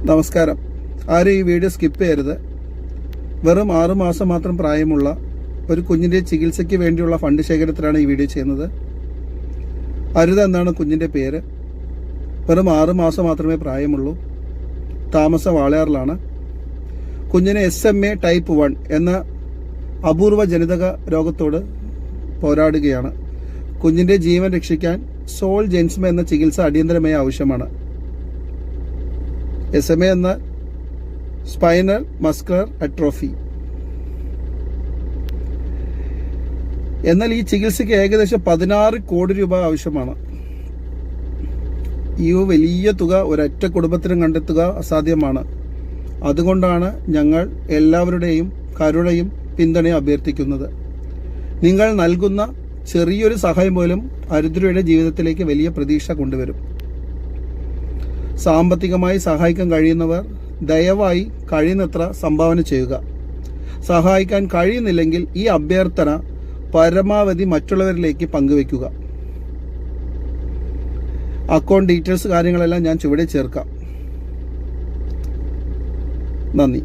നമസ്കാരം. ആരും ഈ വീഡിയോ സ്കിപ്പ് ചെയ്യരുത്. വെറും 6 മാസം മാത്രം പ്രായമുള്ള ഒരു കുഞ്ഞിൻ്റെ ചികിത്സയ്ക്ക് വേണ്ടിയുള്ള ഫണ്ട് ശേഖരത്തിലാണ് ഈ വീഡിയോ ചെയ്യുന്നത്. അരുത എന്നാണ് കുഞ്ഞിൻ്റെ പേര്. വെറും 6 മാസം മാത്രമേ പ്രായമുള്ളൂ. താമസം വാളയാറിലാണ്. കുഞ്ഞിന് SMA ടൈപ്പ് 1 എന്ന അപൂർവ ജനിതക രോഗത്തോട് പോരാടുകയാണ്. കുഞ്ഞിൻ്റെ ജീവൻ രക്ഷിക്കാൻ സോൾജെൻസ്മ എന്ന ചികിത്സ അടിയന്തരമായി ആവശ്യമാണ്. SMA എന്ന സ്പൈനൽ മസ്കുലർ അട്രോഫി. എന്നാൽ ഈ ചികിത്സയ്ക്ക് ഏകദേശം 16 കോടി രൂപ ആവശ്യമാണ്. ഈ വലിയ തുക ഒരൊറ്റ കുടുംബത്തിനും കണ്ടെത്തുക അസാധ്യമാണ്. അതുകൊണ്ടാണ് ഞങ്ങൾ എല്ലാവരുടെയും കരുണയും പിന്തുണയും അഭ്യർത്ഥിക്കുന്നത്. നിങ്ങൾ നൽകുന്ന ചെറിയൊരു സഹായം പോലും അരുദ്രയുടെ ജീവിതത്തിലേക്ക് വലിയ പ്രതീക്ഷ കൊണ്ടുവരും. സാമ്പത്തികമായി സഹായിക്കാൻ കഴിയുന്നവർ ദയവായി കഴിയുന്നത്ര സംഭാവന ചെയ്യുക. സഹായിക്കാൻ കഴിയുന്നില്ലെങ്കിൽ ഈ അഭ്യർത്ഥന പരമാവധി മറ്റുള്ളവരിലേക്ക് പങ്കുവയ്ക്കുക. അക്കൗണ്ട് ഡീറ്റെയിൽസ് കാര്യങ്ങളെല്ലാം ഞാൻ ചുവടെ ചേർക്കാം. നന്ദി.